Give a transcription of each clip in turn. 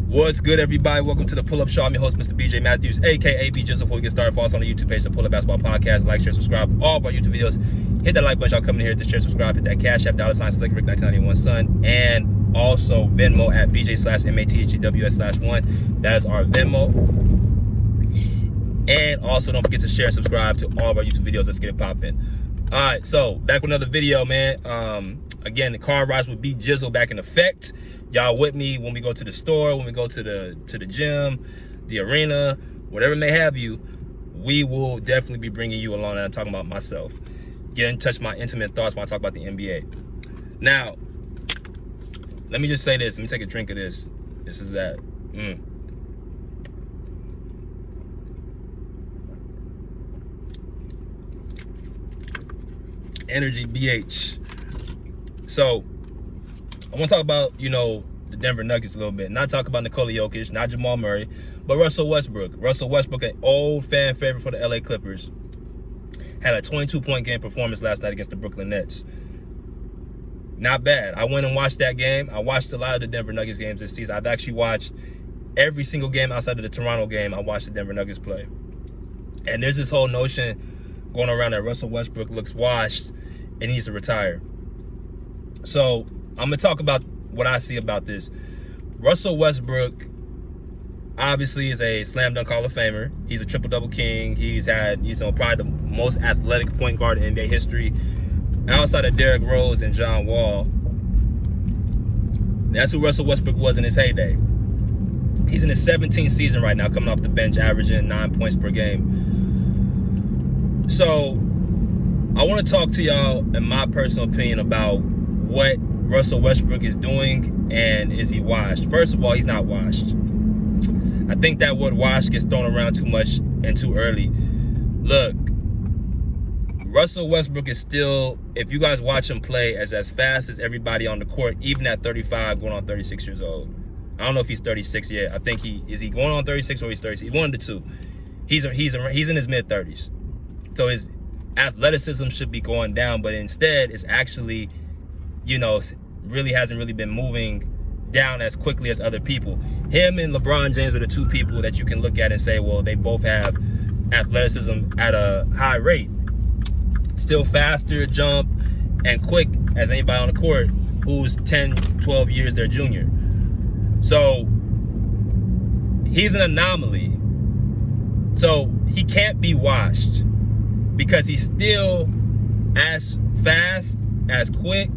What's good, everybody? Welcome to the Pull-Up Show. I'm your host, Mr. BJ Matthews, aka B Jizzle. Before we get started, follow us on the YouTube page, the Pull-Up Basketball Podcast. Like, share, subscribe. All of our YouTube videos. Hit that like button. Y'all coming here to share, subscribe. Hit that Cash App, $SlickRick1991 and also Venmo at BJ/MATHEWS/1. That is our Venmo. And also, don't forget to share and subscribe to all of our YouTube videos. Let's get it popping. All right, so back with another video, man. Again, the car rides with B Jizzle back in effect. Y'all with me when we go to the store, when we go to the gym, the arena, whatever may have you. We will definitely be bringing you along, and I'm talking about myself. Get in touch with my intimate thoughts when I talk about the NBA. Now, let me just say this. Let me take a drink of this. This is that. Energy BH. So, I want to talk about, the Denver Nuggets a little bit. Not talk about Nikola Jokic, not Jamal Murray, but Russell Westbrook. Russell Westbrook, an old fan favorite for the LA Clippers, had a 22-point game performance last night against the Brooklyn Nets. Not bad. I went and watched that game. I watched a lot of the Denver Nuggets games this season. I've actually watched every single game outside of the Toronto game. I watched the Denver Nuggets play. And there's this whole notion going around that Russell Westbrook looks washed and needs to retire. So I'm going to talk about what I see about this. Russell Westbrook obviously is a slam dunk Hall of Famer. He's a triple-double king. He's had, probably the most athletic point guard in NBA history outside of Derrick Rose and John Wall. That's who Russell Westbrook was in his heyday. He's in his 17th season right now, coming off the bench, averaging 9 points per game. So I want to talk to y'all, in my personal opinion, about what Russell Westbrook is doing, and is he washed? First of all, he's not washed. I think that word washed gets thrown around too much and too early. Look, Russell Westbrook is still, if you guys watch him play, as fast as everybody on the court, even at 35, going on 36 years old. I don't know if he's 36 yet. I think is he going on 36 or he's 36? He's one of the two. He's in his mid-30s. So his athleticism should be going down, but instead it's actually, really hasn't really been moving down as quickly as other people. Him and LeBron James are the two people that you can look at and say, well, they both have athleticism at a high rate. Still faster, jump, and quick as anybody on the court who's 10, 12 years their junior. So he's an anomaly. So he can't be washed because he's still as fast, as quick,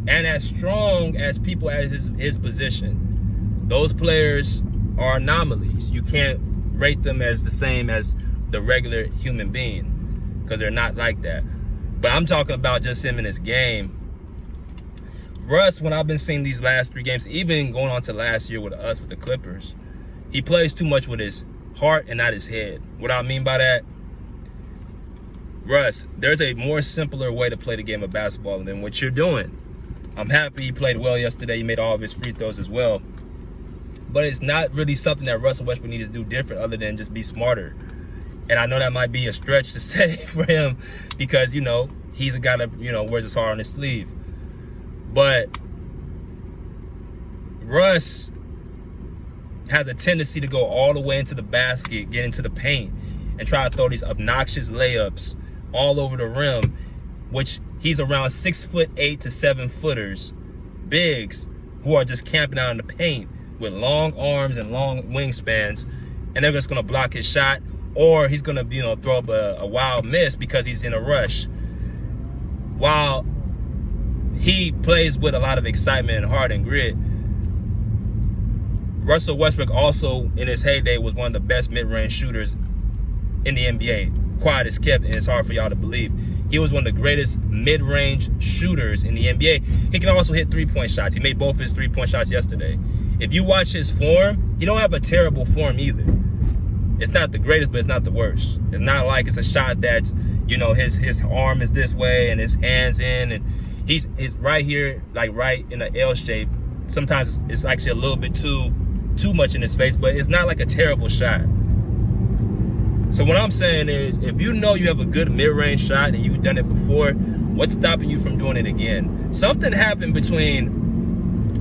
and as strong as people at his position. Those players are anomalies. You can't rate them as the same as the regular human being because they're not like that. But I'm talking about just him in his game. Russ, when I've been seeing these last 3 games, even going on to last year with the Clippers, he plays too much with his heart and not his head. What I mean by that, Russ, there's a more simpler way to play the game of basketball than what you're doing. I'm happy he played well yesterday. He made all of his free throws as well. But it's not really something that Russell Westbrook needs to do different other than just be smarter. And I know that might be a stretch to say for him because, he's a guy that, wears his heart on his sleeve. But Russ has a tendency to go all the way into the basket, get into the paint, and try to throw these obnoxious layups all over the rim, which he's around 6'8" to 7 footers, bigs, who are just camping out in the paint with long arms and long wingspans, and they're just gonna block his shot, or he's gonna throw up a wild miss because he's in a rush. While he plays with a lot of excitement and heart and grit, Russell Westbrook also in his heyday was one of the best mid-range shooters in the NBA. Quiet as kept, and it's hard for y'all to believe. He was one of the greatest mid-range shooters in the NBA. He can also hit 3-point shots. He made both his 3-point shots yesterday. If you watch his form, he don't have a terrible form either. It's not the greatest, but it's not the worst. It's not like it's a shot that's, his arm is this way and his hand's in, and he's right here, like right in an L shape. Sometimes it's actually a little bit too much in his face, but it's not like a terrible shot. So what I'm saying is, if you know you have a good mid-range shot and you've done it before, what's stopping you from doing it again? Something happened between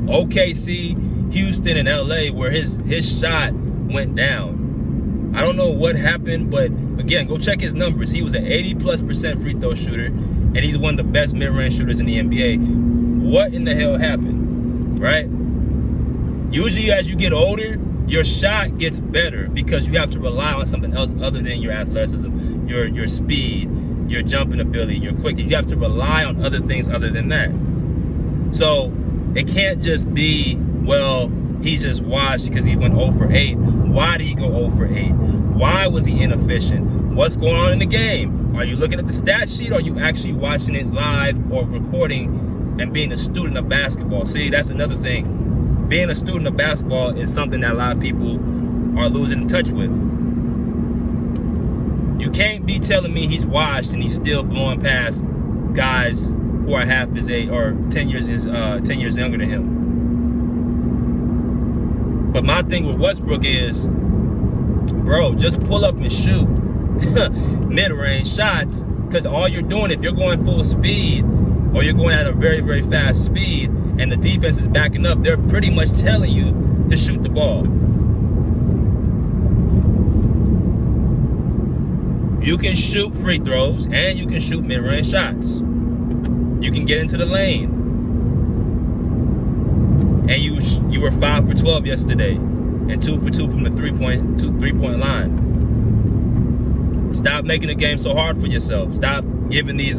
OKC Houston and LA where his shot went down. I don't know what happened, but again, go check his numbers. He was an 80+% free throw shooter, and he's one of the best mid-range shooters in the NBA. What in the hell happened, right? Usually as you get older, your shot gets better because you have to rely on something else other than your athleticism, your speed, your jumping ability, your quickness. You have to rely on other things other than that. So it can't just be, well, he just washed because he went 0 for 8. Why did he go 0 for 8? Why was he inefficient? What's going on in the game? Are you looking at the stat sheet, or are you actually watching it live or recording and being a student of basketball? See, that's another thing. Being a student of basketball is something that a lot of people are losing touch with. You can't be telling me he's washed and he's still blowing past guys who are half his age or 10 years younger than him. But my thing with Westbrook is, bro, just pull up and shoot mid-range shots, because all you're doing, if you're going full speed or you're going at a very, very fast speed and the defense is backing up, they're pretty much telling you to shoot the ball. You can shoot free throws and you can shoot mid-range shots. You can get into the lane. And you were 5 for 12 yesterday and 2 for 2 from the three-point line. Stop making the game so hard for yourself. Stop giving these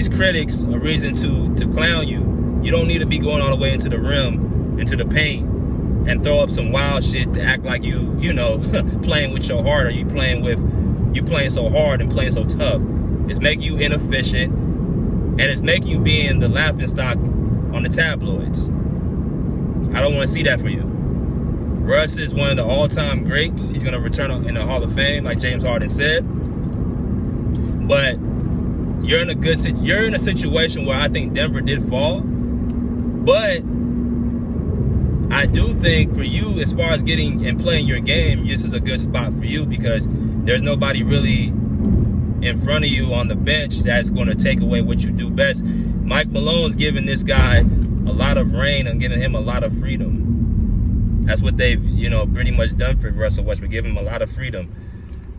critics a reason to clown you. You don't need to be going all the way into the rim, into the paint, and throw up some wild shit to act like you know, playing with your heart, or you playing so hard and playing so tough. It's making you inefficient, and it's making you being the laughingstock on the tabloids. I don't want to see that for you. Russ is one of the all-time greats. He's going to return in the Hall of Fame, like James Harden said. But you're in a situation where I think Denver did fall. But I do think for you, as far as getting and playing your game, this is a good spot for you because there's nobody really in front of you on the bench that's going to take away what you do best. Mike Malone's giving this guy a lot of reign and giving him a lot of freedom. That's what they've, pretty much done for Russell Westbrook, give him a lot of freedom.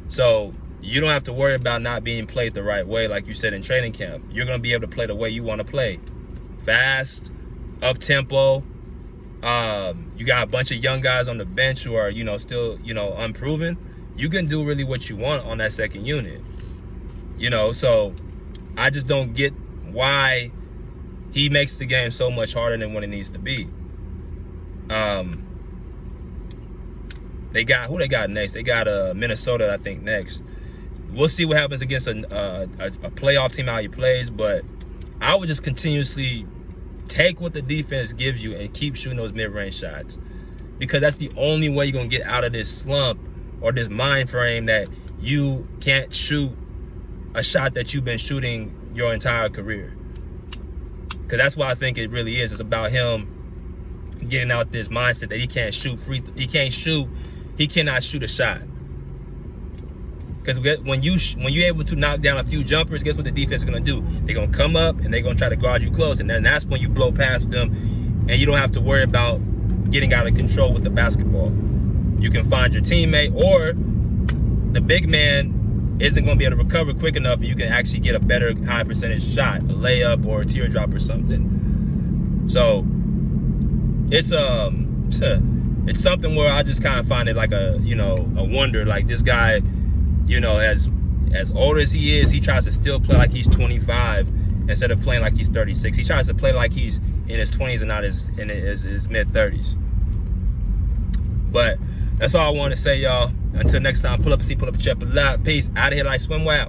So you don't have to worry about not being played the right way, like you said in training camp. You're going to be able to play the way you want to play. Fast, up-tempo. You got a bunch of young guys on the bench who are, still, unproven. You can do really what you want on that second unit. So I just don't get why he makes the game so much harder than what it needs to be. They got next? They got Minnesota, I think, next. We'll see what happens against a playoff team, how he plays, but I would just continuously take what the defense gives you and keep shooting those mid-range shots, because that's the only way you're going to get out of this slump or this mind frame that you can't shoot a shot that you've been shooting your entire career. Because that's what I think it really is. It's about him getting out this mindset that he can't shoot he cannot shoot a shot. Because when you're able to knock down a few jumpers, guess what the defense is going to do? They're going to come up and they're going to try to guard you close, and then that's when you blow past them and you don't have to worry about getting out of control with the basketball. You can find your teammate, or the big man isn't going to be able to recover quick enough, and you can actually get a better high percentage shot, a layup or a teardrop or something. So it's something where I just kind of find it like a wonder. Like, this guy, as old as he is, he tries to still play like he's 25 instead of playing like he's 36. He tries to play like he's in his 20s and not in his mid-30s. But that's all I want to say, y'all. Until next time, pull up a seat, pull up a chair, pull up. Peace. Out of here like swim well.